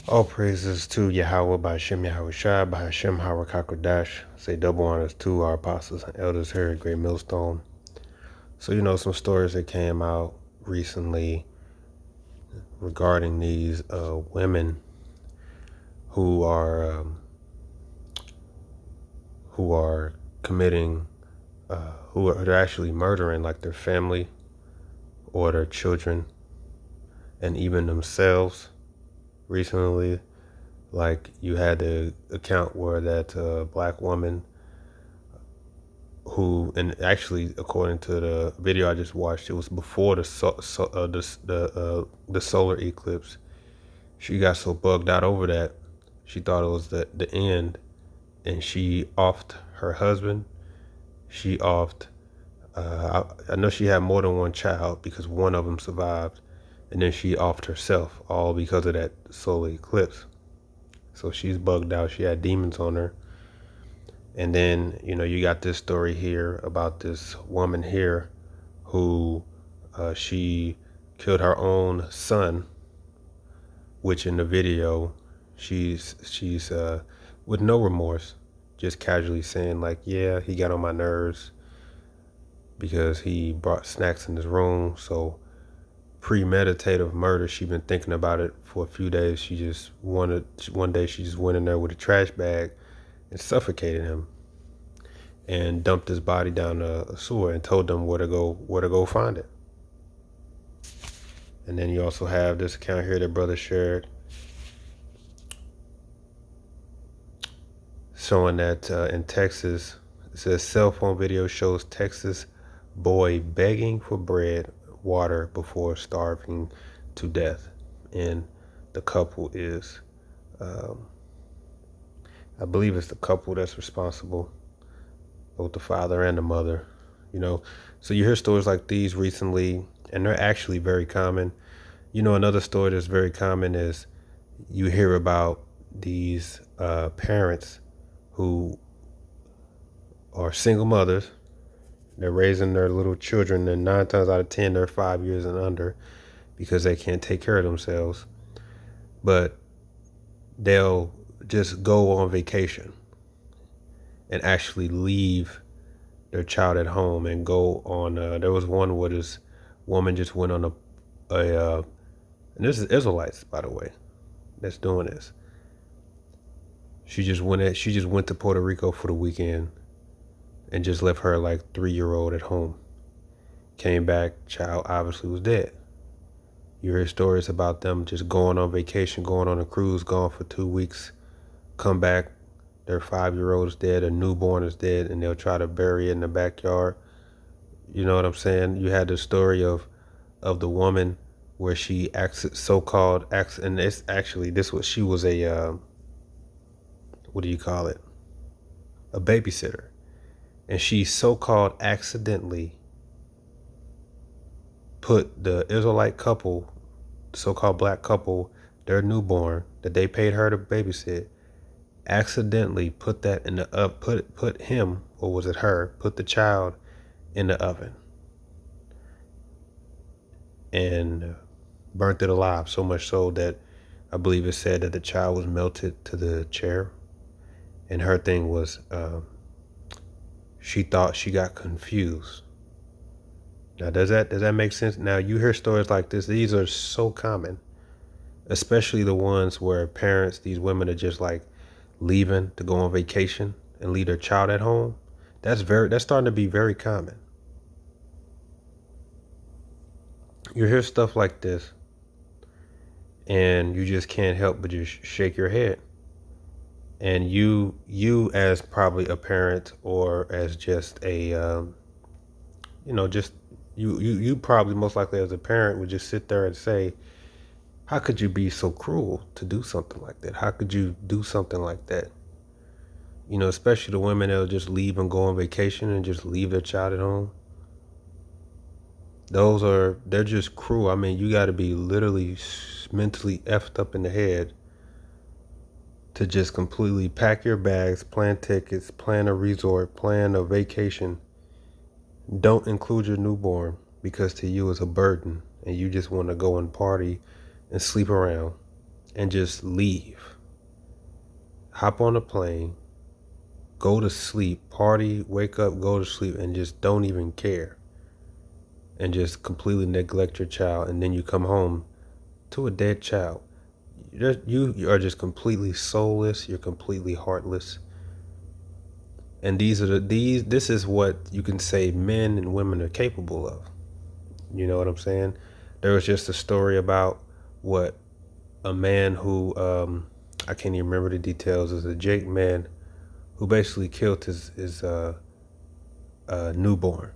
All praises to Yahweh by Hashem Yahweh Shai by Hashem Harakakodash. Say double honors to our apostles and elders here at Great Millstone. So, some stories that came out recently regarding these women who are committing, they're actually murdering like their family or their children and even themselves. Recently, like you had the account where that black woman who, and actually according to the video I just watched, it was before the solar eclipse. She got so bugged out over that she thought it was the end, and she offed her husband. She offed. I know she had more than one child because one of them survived, and then she offed herself, all because of that solar eclipse. So she's bugged out. She had demons on her. And then, you got this story here about this woman here who she killed her own son, which in the video, she's with no remorse, just casually saying like, yeah, he got on my nerves because he brought snacks in his room. So premeditative murder. She'd been thinking about it for a few days. One day she just went in there with a trash bag and suffocated him and dumped his body down a sewer and told them where to go find it. And then you also have this account here that brother shared showing that in Texas, it says cell phone video shows Texas boy begging for bread, water before starving to death. And the couple is, I believe it's the couple that's responsible, both the father and the mother. So you hear stories like these recently, and they're actually very common. Another story that's very common is you hear about these parents who are single mothers. They're raising their little children, and 9 times out of 10, they're 5 years and under because they can't take care of themselves. But they'll just go on vacation and actually leave their child at home and go on. There was one where this woman just went on and this is Israelites, by the way, that's doing this. She just went to Puerto Rico for the weekend and just left her like 3-year-old at home. Came back, child obviously was dead. You hear stories about them just going on vacation, going on a cruise, gone for 2 weeks, come back, their 5-year-old is dead, a newborn is dead, and they'll try to bury it in the backyard. You know what I'm saying? You had the story of the woman where she so-called acts, and it's actually she was a what do you call it? A babysitter, and she so-called accidentally put the Israelite couple, so-called black couple, their newborn that they paid her to babysit, accidentally put that in the put him, or was it her, put the child in the oven and burnt it alive, so much so that I believe it said that the child was melted to the chair. And her thing was, she thought she got confused. Now, does that make sense? Now, you hear stories like this. These are so common, especially the ones where these women are just like leaving to go on vacation and leave their child at home. That's starting to be very common. You hear stuff like this, and you just can't help but just shake your head. And you as probably a parent, or as just a just you probably most likely as a parent would just sit there and say, how could you be so cruel to do something like that? How could you do something like that? Especially the women that'll just leave and go on vacation and just leave their child at home. They're just cruel. I mean, you got to be literally mentally effed up in the head to just completely pack your bags, plan tickets, plan a resort, plan a vacation. Don't include your newborn because to you it's a burden and you just want to go and party and sleep around and just leave. Hop on a plane, go to sleep, party, wake up, go to sleep, and just don't even care. And just completely neglect your child, and then you come home to a dead child. You are just completely soulless, you're completely heartless. And this is what you can say men and women are capable of. You know what I'm saying? There was just a story about what a man who I can't even remember the details. Is a Jake man who basically killed his newborn.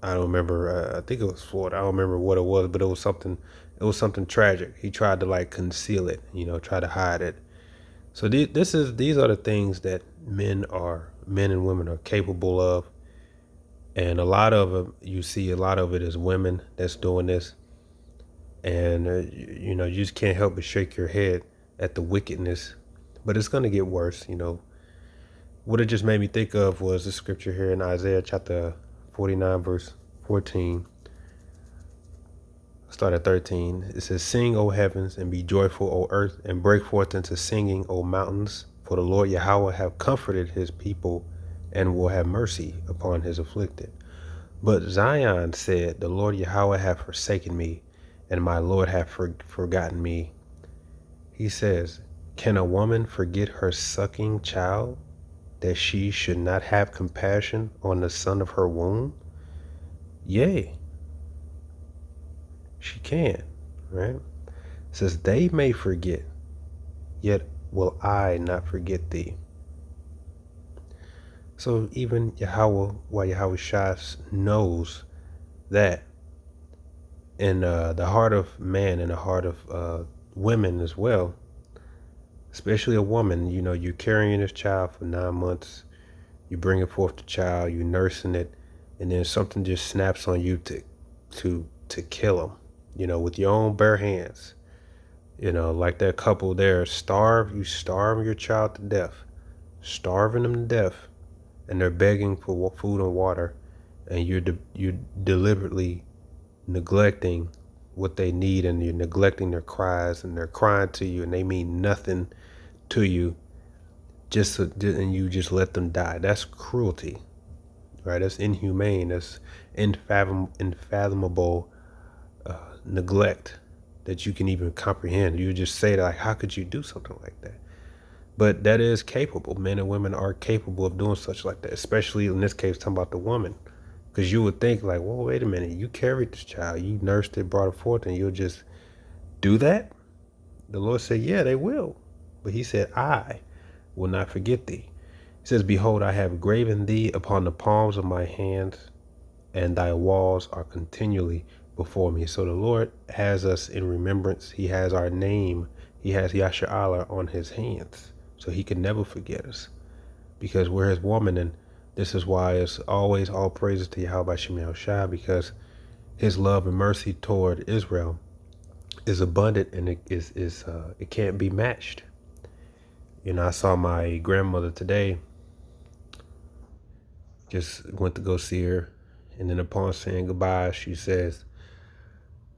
I don't remember. I think it was Florida. I don't remember what it was, but it was something. It was something tragic. He tried to like conceal it, try to hide it. So these are the things that men and women are capable of, and a lot of them, you see a lot of it is women that's doing this, and you just can't help but shake your head at the wickedness. But it's gonna get worse. What it just made me think of was the scripture here in Isaiah chapter 49, verse 14. Start at 13. It says, "Sing, O heavens, and be joyful, O earth, and break forth into singing, O mountains. For the Lord Yahweh have comforted his people, and will have mercy upon his afflicted. But Zion said, The Lord Yahweh hath forsaken me, and my Lord hath forgotten me." He says, "Can a woman forget her sucking child, that she should not have compassion on the son of her womb? Yea, she can," right? It says, "They may forget, yet will I not forget thee." So even Yahweh Shai knows that in the heart of man and the heart of women as well, especially a woman, you're carrying this child for 9 months, you bringing forth the child, you nursing it, and then something just snaps on you to kill him, with your own bare hands. Like that couple there, you starve your child to death, starving them to death, and they're begging for food and water, and you're deliberately neglecting what they need, and you're neglecting their cries, and they're crying to you, and they mean nothing to you, and you just let them die. That's cruelty, right? That's inhumane. That's unfathomable neglect that you can even comprehend. You just say that, like, how could you do something like that? But that is capable. Men and women are capable of doing such like that, especially in this case, talking about the woman. Because you would think like, well, wait a minute, you carried this child, you nursed it, brought it forth, and you'll just do that? The Lord said, yeah, they will. But he said, I will not forget thee. He says, behold, I have graven thee upon the palms of my hands, and thy walls are continually before me. So the Lord has us in remembrance. He has our name. He has Yasha'Allah on his hands. So he can never forget us, because we're his woman. And this is why it's always all praises to Yahweh Shem Shai, because his love and mercy toward Israel is abundant, and it can't be matched. I saw my grandmother today, just went to go see her, and then upon saying goodbye, she says,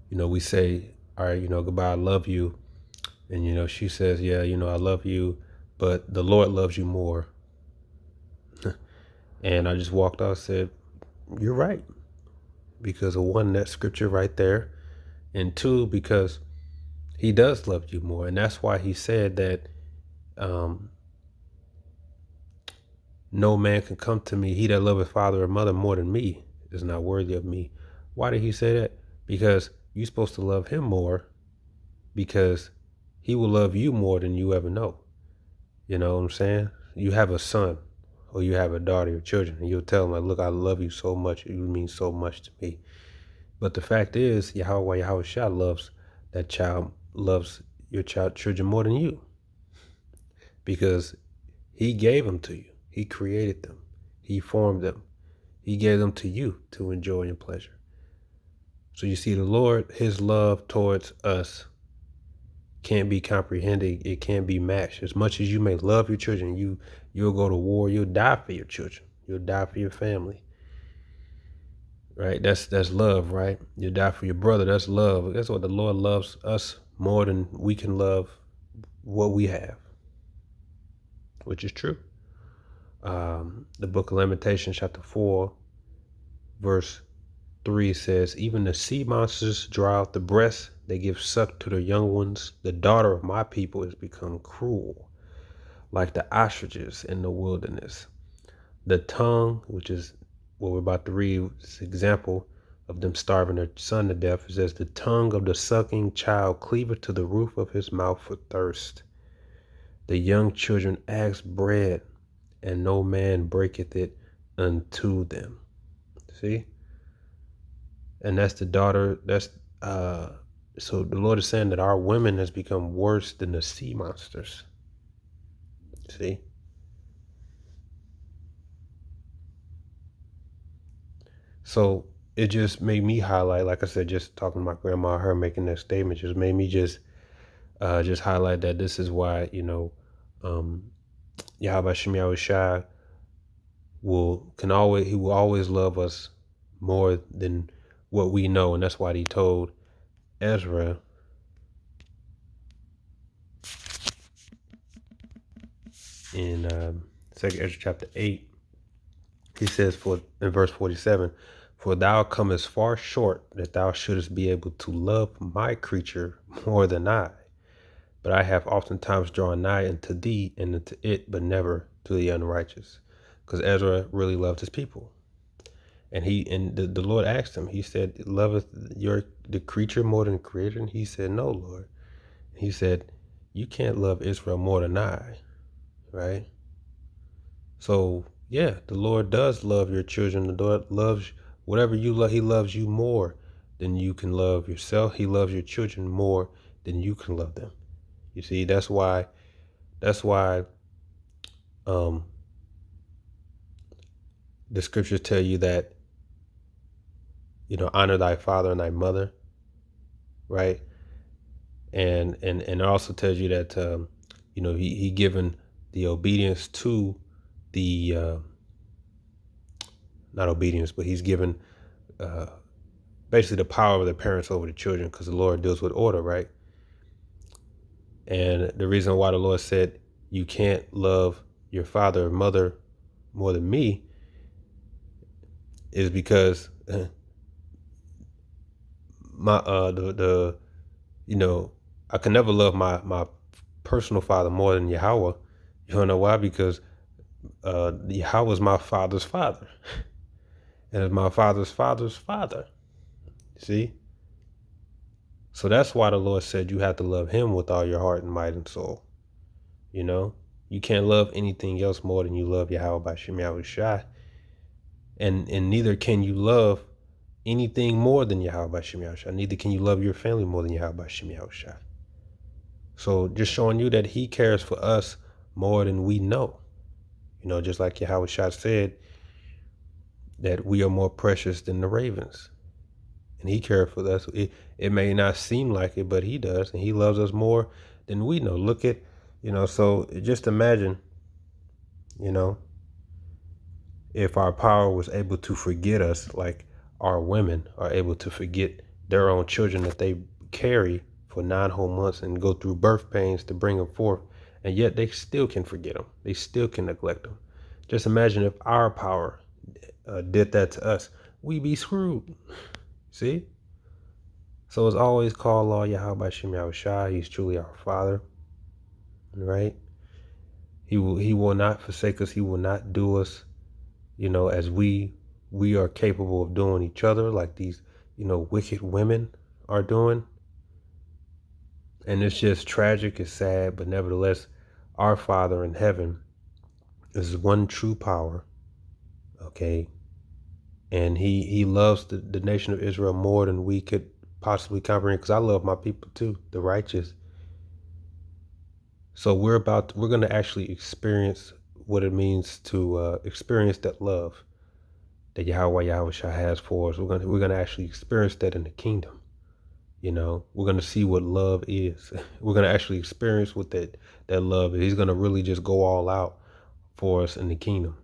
we say, all right, goodbye, I love you. And, she says, yeah, I love you, but the Lord loves you more. And I just walked out and said, you're right. Because of one, that scripture right there. And two, because he does love you more. And that's why he said that no man can come to me, he that loveth father or mother more than me is not worthy of me. Why did he say that? Because you're supposed to love him more, because he will love you more than you ever know. You know what I'm saying? You have a son or you have a daughter, your children, and you'll tell them, like, look, I love you so much. You mean so much to me. But the fact is, Yahweh Shai loves your children more than you, because he gave them to you. He created them. He formed them. He gave them to you to enjoy and pleasure. So you see, the Lord, his love towards us can't be comprehended. It can't be matched. As much as you may love your children, you'll go to war. You'll die for your children. You'll die for your family. Right? That's love, right? You'll die for your brother. That's love. That's what the Lord loves us more than we can love what we have, which is true. The book of Lamentations, chapter 4, verse 3 says, even the sea monsters draw out the breast, they give suck to their young ones. The daughter of my people has become cruel, like the ostriches in the wilderness. The tongue, which is what we're about to read, is an example of them starving their son to death. It says, the tongue of the sucking child cleaveth to the roof of his mouth for thirst. The young children ask bread, and no man breaketh it unto them. See? And that's the daughter, so the Lord is saying that our women has become worse than the sea monsters. See? So it just made me highlight, like I said, just talking to my grandma, her making that statement just made me just highlight that this is why, Yahweh Shem Yahweh Shai he will always love us more than what we know. And that's why he told Ezra in 2nd Ezra chapter 8, he says in verse 47, for thou comest far short that thou shouldest be able to love my creature more than I. But I have oftentimes drawn nigh unto thee and unto it, but never to the unrighteous. Because Ezra really loved his people. And the Lord asked him, he said, loveth the creature more than the creator? And he said, no, Lord. And he said, you can't love Israel more than I, right? So, yeah, the Lord does love your children. The Lord loves whatever you love. He loves you more than you can love yourself. He loves your children more than you can love them. You see, that's why the scriptures tell you that, honor thy father and thy mother, right? And it also tells you that, he given the obedience to the, not obedience, but he's given basically the power of the parents over the children, because the Lord deals with order, right? And the reason why the Lord said you can't love your father or mother more than me is because I can never love my personal father more than Yahweh. You don't know why? Because Yahweh is my father's father, and is my father's father's father. See? So that's why the Lord said you have to love him with all your heart and might and soul. You can't love anything else more than you love Yahweh by Shem Yahweh Shai. And neither can you love anything more than Yahweh by Shem Yahweh Shai. Neither can you love your family more than Yahweh by Shem Yahweh Shai. So just showing you that he cares for us more than we know. Just like Yahweh Shai said, that we are more precious than the ravens. And he cares for us. It may not seem like it, but he does. And he loves us more than we know. Look at, so just imagine, if our power was able to forget us, like our women are able to forget their own children that they carry for 9 whole months and go through birth pains to bring them forth. And yet they still can forget them. They still can neglect them. Just imagine if our power did that to us. We'd be screwed. See? So it's always called Law Yahweh by Shem Yahweh Shai. He's truly our Father. Right? He will not forsake us. He will not do us, as we are capable of doing each other, like these, wicked women are doing. And it's just tragic, it's sad, but nevertheless, our Father in heaven is one true power. Okay. And he loves the nation of Israel more than we could possibly comprehend, because I love my people too, the righteous. So we're going to actually experience what it means to experience that love that Yahweh Shai has for us. We're going to actually experience that in the kingdom. We're going to see what love is. We're going to actually experience what that love is. He's going to really just go all out for us in the kingdom.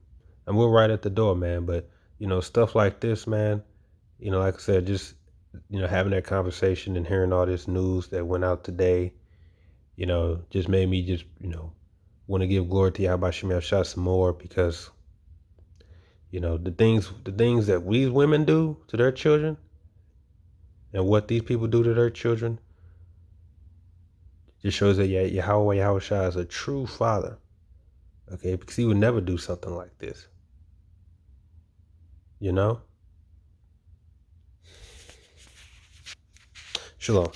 And we're right at the door, man. But, stuff like this, man, like I said, just, having that conversation and hearing all this news that went out today, just made me just, want to give glory to Yahweh Shem Yahshua some more because, the things that these women do to their children and what these people do to their children just shows that Yahweh Shah is a true father. Okay, because he would never do something like this. Shalom.